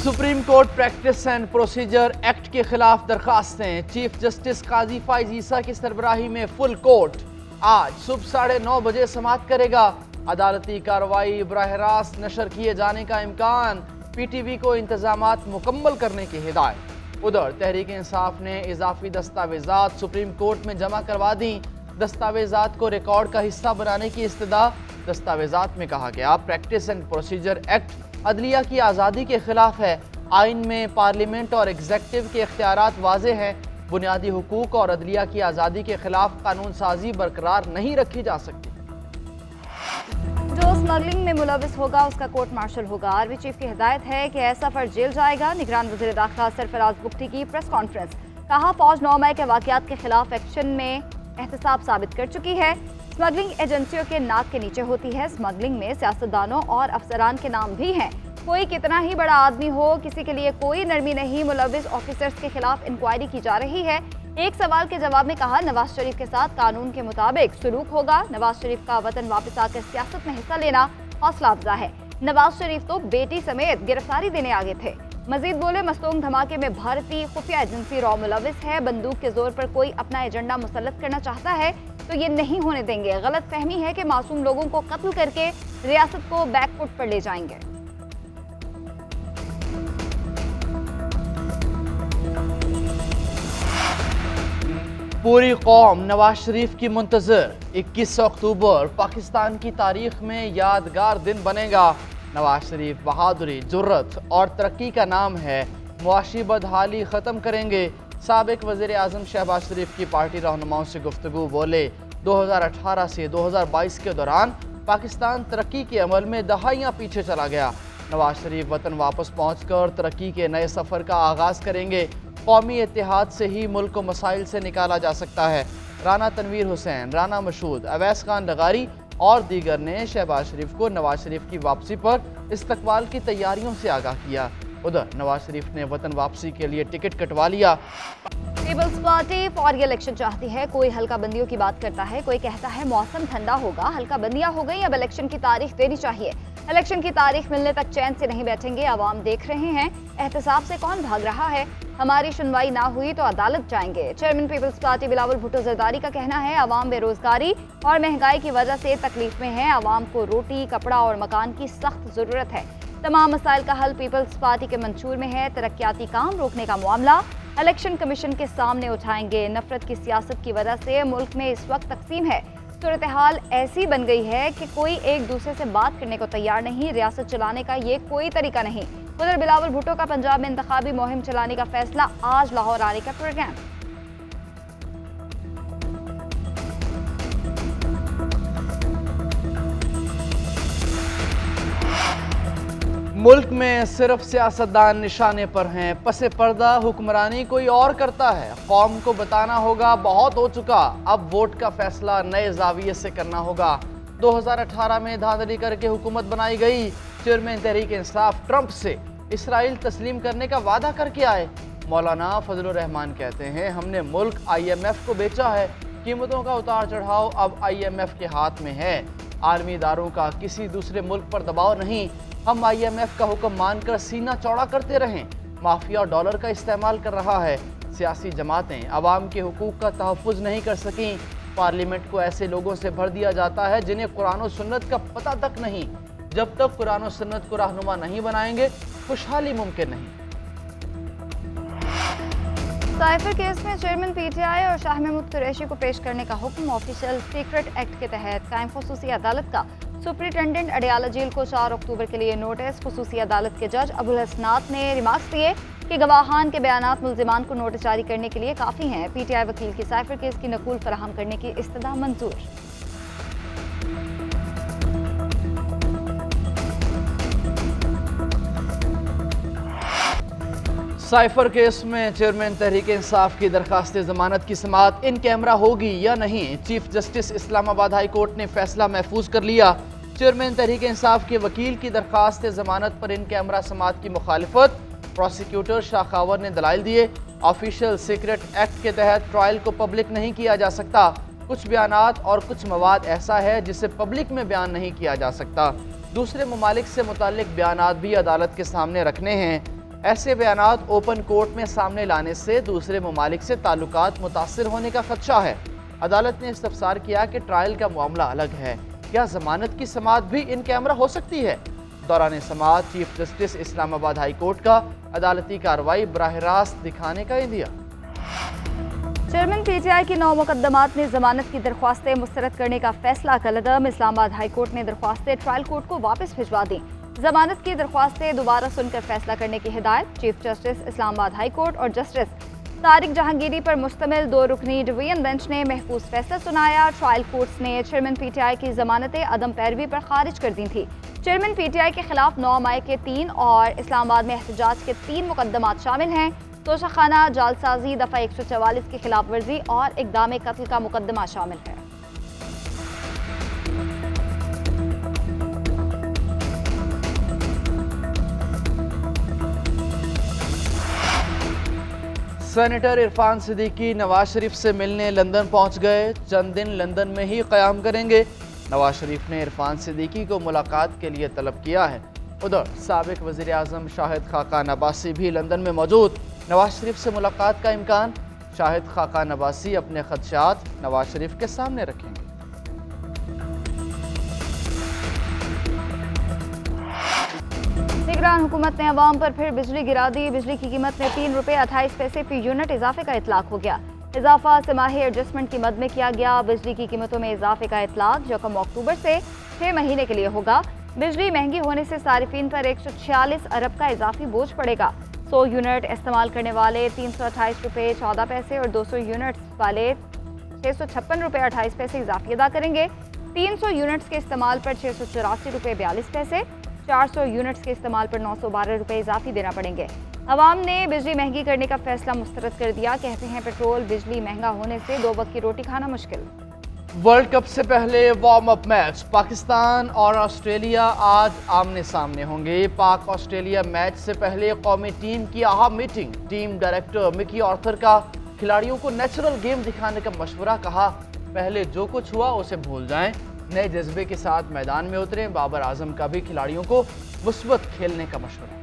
Supreme court practice and procedure act के खिलाफ दरखास्तें। Chief justice काजी फाइज ईसा की सरबराही में फुल कोर्ट आज सुबह 9:30 बजे समाअत करेगा। अदालती कार्रवाई बराह रास्त नशर किए जाने का इम्कान। PTV को इंतजामात मुकम्मल करने की हिदायत। उधर तहरीक इंसाफ ने इजाफी दस्तावेजात सुप्रीम कोर्ट में जमा करवा दी। दस्तावेजात को रिकॉर्ड का हिस्सा बनाने की इस्तदा। दस्तावेजात में कहा गया प्रैक्टिस एंड प्रोसीजर एक्ट अदलिया की आज़ादी के खिलाफ है। आइन में पार्लियामेंट और एग्जेक्टिव के इख्तियारात वाजे हैं। बुनियादी हुकूक और अदलिया की आज़ादी के खिलाफ कानून साजी बरकरार नहीं रखी जा सकती। जो स्मगलिंग में मुलविस होगा उसका कोर्ट मार्शल होगा। आर्मी चीफ की हिदायत है कि ऐसा फर्ज जेल जाएगा। निगरान वज़ीर दाखिला सरफराज बुख्ती की प्रेस कॉन्फ्रेंस। कहा फौज 9 मई के वाक़यात के खिलाफ एक्शन में एहतसाब साबित कर चुकी है। स्मगलिंग एजेंसियों के नाक के नीचे होती है। स्मगलिंग में सियासतदानों और अफसरान के नाम भी हैं। कोई कितना ही बड़ा आदमी हो, किसी के लिए कोई नरमी नहीं। मुलविस ऑफिसर्स के खिलाफ इंक्वायरी की जा रही है। एक सवाल के जवाब में कहा नवाज शरीफ के साथ कानून के मुताबिक सलूक होगा। नवाज शरीफ का वतन वापस आकर सियासत में हिस्सा लेना हौसला अफजा है। नवाज शरीफ तो बेटी समेत गिरफ्तारी देने आगे थे। मजीद बोले मस्तूंग धमाके में भारतीय खुफिया एजेंसी रॉ मुलविस है। बंदूक के जोर पर कोई अपना एजेंडा मुसल्लत करना चाहता है तो ये नहीं होने देंगे। गलत फहमी है कि मासूम लोगों को कत्ल करके रियासत को बैकफुट पर ले जाएंगे। पूरी कौम नवाज शरीफ की मुंतज़र। 21 अक्टूबर पाकिस्तान की तारीख में यादगार दिन बनेगा। नवाज शरीफ बहादुरी, जुर्रत और तरक्की का नाम है। मुआशी बदहाली ख़त्म करेंगे। साबिक वज़ीर आज़म शहबाज शरीफ की पार्टी रहनुमाओं से गुफ्तगू। बोले 2018 से 2022 के दौरान पाकिस्तान तरक्की के अमल में दहाइयाँ पीछे चला गया। नवाज शरीफ वतन वापस पहुँचकर तरक्की के नए सफ़र का आगाज़ करेंगे। कौमी इत्तेहाद से ही मुल्क को मसाइल से निकाला जा सकता है। राना तनवीर हुसैन, राना मशहूद, अवैस खान लगारी और दीगर ने शहबाज शरीफ को नवाज शरीफ की वापसी पर इस्तकबाल की तैयारियों से आगाह किया। उधर नवाज शरीफ ने वतन वापसी के लिए टिकट कटवा लिया। पीपल्स पार्टी फौरी इलेक्शन चाहती है। कोई हल्का बंदियों की बात करता है, कोई कहता है मौसम ठंडा होगा, हल्का बंदियां हो गई, अब इलेक्शन की तारीख देनी चाहिए। इलेक्शन की तारीख मिलने तक चैन से नहीं बैठेंगे। आवाम देख रहे हैं एहतसाब से कौन भाग रहा है। हमारी सुनवाई ना हुई तो अदालत जाएंगे। Chairman Peoples Party Bilawal Bhutto Zardari का कहना है आवाम बेरोजगारी और महंगाई की वजह से तकलीफ में है। आवाम को रोटी, कपड़ा और मकान की सख्त जरूरत है। तमाम मसाइल का हल पीपल्स पार्टी के मंशूर में है। तरक्याती काम रोकने का मामला इलेक्शन कमीशन के सामने उठाएंगे। नफरत की सियासत की वजह से मुल्क में इस वक्त तकसीम है। सूरत हाल ऐसी बन गई है कि कोई एक दूसरे से बात करने को तैयार नहीं। रियासत चलाने का ये कोई तरीका नहीं। उधर बिलावल भुट्टो का पंजाब में इंतखाबी मुहिम चलाने का फैसला। आज लाहौर आने का प्रोग्राम। मुल्क में सिर्फ सियासतदान निशाने पर हैं। पसे पर्दा हुक्मरानी कोई और करता है। कौम को बताना होगा बहुत हो चुका, अब वोट का फैसला नए जाविये से करना होगा। 2018 में धांधली करके हुकूमत बनाई गई। चेयरमैन तहरीक इंसाफ ट्रंप से इसराइल तस्लीम करने का वादा करके आए। मौलाना फजलुर रहमान कहते हैं हमने मुल्क IMF को बेचा है। कीमतों का उतार चढ़ाव अब IMF के हाथ में है। आलमी इदारों का किसी दूसरे मुल्क पर दबाव नहीं। हम IMF का हुक्म मानकर सीना चौड़ा करते रहें। माफिया डॉलर का इस्तेमाल कर रहा है। सियासी जमातें अवाम के हुकूक का तहफ़्फ़ुज़ नहीं कर सकीं। पार्लियामेंट को ऐसे लोगों से भर दिया जाता है जिन्हें कुरान और सुन्नत का पता तक नहीं। जब तक कुरान और सुन्नत को रहनुमा नहीं बनाएंगे खुशहाली मुमकिन नहीं। साइफर केस में चेयरमैन PTI और शाह महमूद कुरैशी को पेश करने का हुक्म। ऑफिशियल सीक्रेट एक्ट के तहत कायम खुसूसी अदालत का सुप्रिटेंडेंट अडियाला जेल को 4 अक्टूबर के लिए नोटिस। खुसूसी अदालत के जज अबुल हसनात ने रिमार्क्स दिए कि गवाहान के बयानात मुल्जिमान को नोटिस जारी करने के लिए काफ़ी हैं। PTI वकील की साइफर केस की नकूल फराहम करने की इस्तदा मंजूर। साइफर केस में चेयरमैन तहरीक इंसाफ की दरखास्त जमानत की समाअत इन कैमरा होगी या नहीं। Chief justice Islamabad high court ने फैसला महफूज कर लिया। चेयरमैन तहरीक इंसाफ के वकील की दरखास्त जमानत पर इन कैमरा समाअत की मुखालिफत। प्रोसिक्यूटर शाखावर ने दलाइल दिए। ऑफिशियल सीक्रेट एक्ट के तहत ट्रायल को पब्लिक नहीं किया जा सकता। कुछ बयानात और कुछ मवाद ऐसा है जिसे पब्लिक में बयान नहीं किया जा सकता। दूसरे ममालिक से मुताल्लिक बयानात भी अदालत के सामने रखने हैं। ऐसे बयानात ओपन कोर्ट में सामने लाने से दूसरे ममालिक से ताल्लुकात मुतासिर होने का खदशा है। अदालत ने इस्तफसार किया कि ट्रायल का मामला अलग है, क्या जमानत की समाअत भी इन कैमरा हो सकती है। दौरान समाअत chief justice Islamabad high court का अदालती कार्रवाई बराह रास्त दिखाने का इंदिया। चेयरमैन पीटीआई की 9 मुकदमात में जमानत की दरख्वास्तें मुस्तरद करने का फैसला कलअदम। इस्लामाबाद हाई कोर्ट ने दरख्वास्तें ट्रायल कोर्ट को वापस भिजवा दी। जमानत की दरख्वास्तें दोबारा सुनकर फैसला करने की हिदायत। Chief justice Islamabad high court और जस्टिस तारिक जहांगीरी पर मुश्तमिल 2 रुकनी डिवीजन बेंच ने महफूज फैसला सुनाया। ट्रायल कोर्ट्स ने चेयरमैन पीटीआई की जमानतें अदम पैरवी पर खारिज कर दी थी। चेयरमैन पीटीआई के खिलाफ 9 मई के 3 और इस्लामाबाद में एहतजाज के 3 मुकदमात शामिल हैं। तोशाखाना जालसाजी दफ़ा 144 की खिलाफ वर्जी और इक़दाम कत्ल का मुकदमा शामिल है। सेनेटर इरफान सिद्दीकी नवाज शरीफ से मिलने लंदन पहुंच गए। चंद दिन लंदन में ही क़याम करेंगे। नवाज शरीफ ने इरफान सिद्दीकी को मुलाकात के लिए तलब किया है। उधर साबिक वज़ीर आज़म शाहिद खाकान अब्बासी भी लंदन में मौजूद। नवाज शरीफ से मुलाकात का इम्कान। शाहिद खाकान अब्बासी अपने खदशात नवाज शरीफ के सामने रखेंगे। निगरान हुकूमत ने अवाम पर फिर बिजली गिरा दी। बिजली की कीमत में 3 रुपये 28 पैसे फी यूनिट इजाफे का इतलाक हो गया। इजाफा तिमाही एडजस्टमेंट की मद में किया गया। बिजली की कीमतों में इजाफे का इतलाक 1 अक्टूबर से 6 महीने के लिए होगा। बिजली महंगी होने से सारिफिन पर 146 अरब का इजाफी बोझ पड़ेगा। 100 यूनिट इस्तेमाल करने वाले 328 रुपये 14 पैसे और 200 यूनिट्स वाले 656 रुपये 28 पैसे इजाफी अदा करेंगे। 300 यूनिट्स के इस्तेमाल पर 684 रुपये 42 पैसे, 400 यूनिट्स के इस्तेमाल पर 912 रुपये इजाफी देना पड़ेंगे। अवाम ने बिजली महंगी करने का फैसला मुस्तरद कर दिया। कहते हैं पेट्रोल बिजली महंगा होने से 2 वक्त की रोटी खाना मुश्किल। वर्ल्ड कप से पहले वार्म अप मैच पाकिस्तान और ऑस्ट्रेलिया आज आमने सामने होंगे। पाक ऑस्ट्रेलिया मैच से पहले कौमी टीम की अहम meeting. Team director Mickey Arthur का खिलाड़ियों को नेचुरल गेम दिखाने का मशवरा। कहा पहले जो कुछ हुआ उसे भूल जाएं, नए जज्बे के साथ मैदान में उतरें। बाबर आजम का भी खिलाड़ियों को मुस्बत खेलने का मशवरा।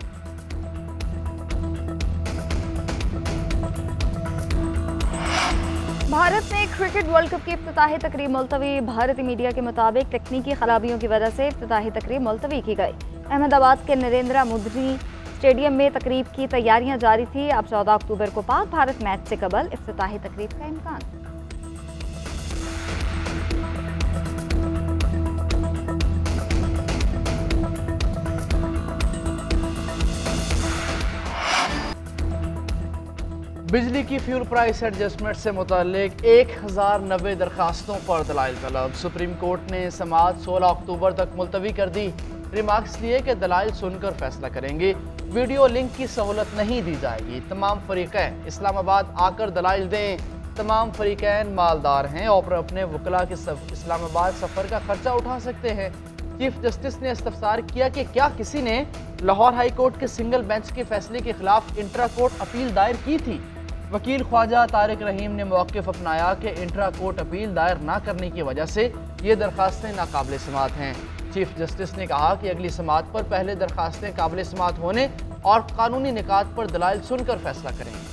भारत में क्रिकेट वर्ल्ड कप की इफ्तिताही तकरीब मुलतवी। भारतीय मीडिया के मुताबिक तकनीकी खराबियों की वजह से इफ्तिताही तकरीब मुलतवी की गई। अहमदाबाद के नरेंद्र मोदी स्टेडियम में तकरीब की तैयारियां जारी थी। अब 14 अक्टूबर को पाक भारत मैच से कबल इफ्तिताही तकरीब का इम्कान। बिजली की फ्यूल प्राइस एडजस्टमेंट से मुतालिक 1090 दरखास्तों पर दलाइल तलब। सुप्रीम कोर्ट ने समाअत 16 अक्टूबर तक मुलतवी कर दी। रिमार्क्स दिए कि दलाइल सुनकर फैसला करेंगे। वीडियो लिंक की सहूलत नहीं दी जाएगी। तमाम फरीकैन इस्लामाबाद आकर दलाइल दें। तमाम फरीकैन मालदार हैं और अपने वकला के इस्लामाबाद सफ़र का खर्चा उठा सकते हैं। चीफ जस्टिस ने इस्तफसार किया कि क्या किसी ने लाहौर हाई कोर्ट के सिंगल बेंच के फैसले के खिलाफ इंट्रा कोर्ट अपील दायर की थी। वकील ख्वाजा तारिक रहीम ने मौक़िफ़ अपनाया कि इंट्रा कोर्ट अपील दायर ना करने की वजह से ये दरखास्तें नाकाबिल समाअत हैं। चीफ जस्टिस ने कहा कि अगली समाअत पर पहले दरखास्तें काबिल समाअत होने और कानूनी निकात पर दलाइल सुनकर फैसला करेंगे।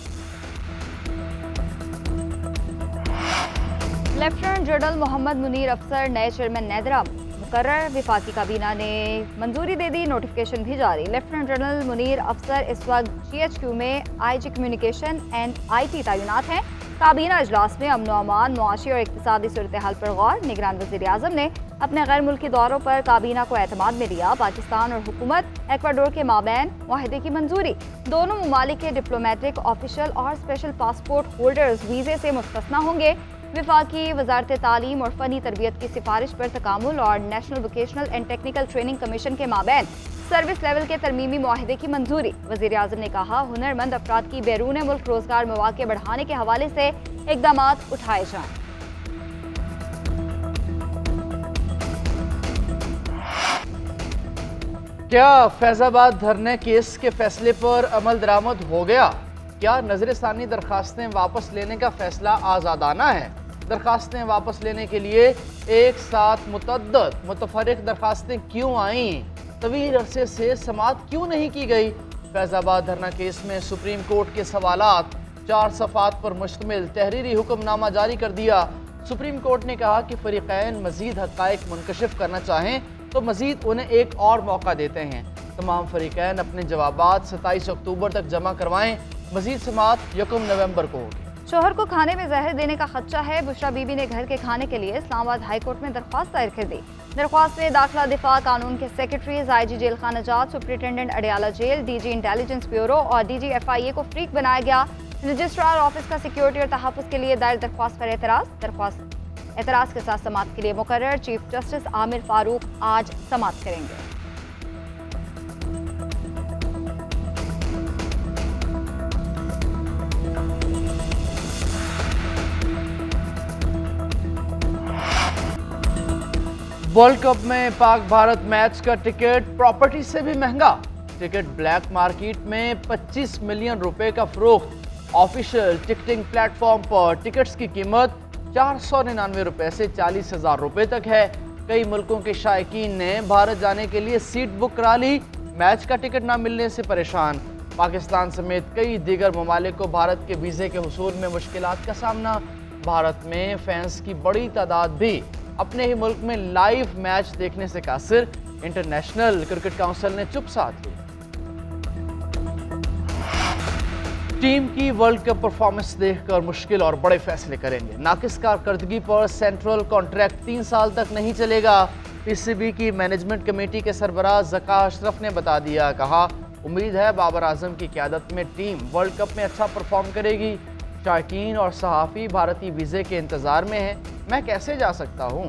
लेफ्टिनेंट जनरल मोहम्मद मुनीर अफसर नए चेयरमैन नेदरा मुकर्रर। विफाकी काबीना ने मंजूरी दे दी, नोटिफिकेशन भी जारी। लेफ्टिनेंट जनरल मुनीर अफसर इस वक्त GHQ में IG कम्युनिकेशन एंड IT तैनात हैं। काबीना इजलास में अमन अमान, मुआशी और इक्तिसादी सूरत हाल पर गौर। निगरान वज़ीर आज़म ने अपने गैर मुल्की दौरों पर काबीना को एतमाद में लिया। पाकिस्तान और हुकूमत एक्वाडोर के माबैन मुआहदे की मंजूरी। दोनों ममालिक के डिप्लोमेटिक, ऑफिशियल और स्पेशल पासपोर्ट होल्डर्स वीज़े से मुस्तस्ना होंगे। विफाकी वजारत तालीम और फ़नी तरबियत की सिफारिश पर तकामुल और national vocational and technical training commission के माबैन सर्विस लेवल के तरमीमी मुआहदे की मंजूरी। वज़ीर आज़म ने कहा हुनरमंद अफराद की बैरून मुल्क रोजगार मौक़े बढ़ाने के हवाले से इक़दामात उठाए जाएं। क्या फैज़ाबाद धरने केस के फैसले पर अमल दरामद हो गया? क्या नजरसानी दरखास्तें वापस लेने का फैसला आज़ादाना है? दरखास्तें वापस लेने के लिए एक साथ मुतअद्दिद मुतफर्रिक दरखास्तें क्यों आईं? तवील अरसे से समाअत क्यों नहीं की गई? फैजाबाद धरना केस में सुप्रीम कोर्ट के सवालात, 4 सफ़ात पर मुश्तमिल तहरीरी हुक्मनामा जारी कर दिया। सुप्रीम कोर्ट ने कहा कि फरीक़ैन मज़ीद हक़ाइक़ मुनकशिफ करना चाहें तो मज़ीद उन्हें एक और मौका देते हैं। तमाम फरीक़ैन अपने जवाबात 27 अक्टूबर तक जमा करवाएं। मज़ीद समाअत 1 नवंबर को होगी। शोहर को खाने में जहर देने का खदशा है। बुशरा बीबी ने घर के खाने के लिए इस्लामाबाद हाई कोर्ट में दरख्वास्त दायर कर दी। दरख्वास्त में दाखिला, दिफा, कानून के सेक्रेटरीज, IG जेल खाना जात, superintendent Adiala jail, DG intelligence bureau और DG FIA को फ्रीक बनाया गया। रजिस्ट्रार ऑफिस का सिक्योरिटी और तहफ़्फ़ुज़ के लिए दायर दरख्वास्त पर एतराज़ के साथ समाअत के लिए मुकर्रर चीफ जस्टिस आमिर फारूक आज समाअत करेंगे। वर्ल्ड कप में पाक भारत मैच का टिकट प्रॉपर्टी से भी महंगा। टिकट ब्लैक मार्केट में 25 मिलियन रुपए का फरोख्त। ऑफिशियल टिकटिंग प्लेटफॉर्म पर टिकट्स की कीमत 499 रुपए से 40,000 रुपए तक है। कई मुल्कों के शायकीन ने भारत जाने के लिए सीट बुक करा ली। मैच का टिकट ना मिलने से परेशान। पाकिस्तान समेत कई दीगर ममालिक को भारत के वीज़े के हुसूल में मुश्किलात का सामना। भारत में फैंस की बड़ी तादाद भी अपने ही मुल्क में लाइव मैच देखने से कासिर। इंटरनेशनल क्रिकेट काउंसिल ने चुप साध ली। टीम की वर्ल्ड कप परफॉर्मेंस देखकर मुश्किल और बड़े फैसले करेंगे। नाकिस कारकर्दगी पर सेंट्रल कॉन्ट्रैक्ट 3 साल तक नहीं चलेगा। PCB की मैनेजमेंट कमेटी के सरबराह ज़का अशरफ ने बता दिया। कहा, उम्मीद है बाबर आजम की क़यादत में टीम वर्ल्ड कप में अच्छा परफॉर्म करेगी। शायकीन और सहाफ़ी भारतीय वीज़े के इंतज़ार में हैं। मैं कैसे जा सकता हूँ?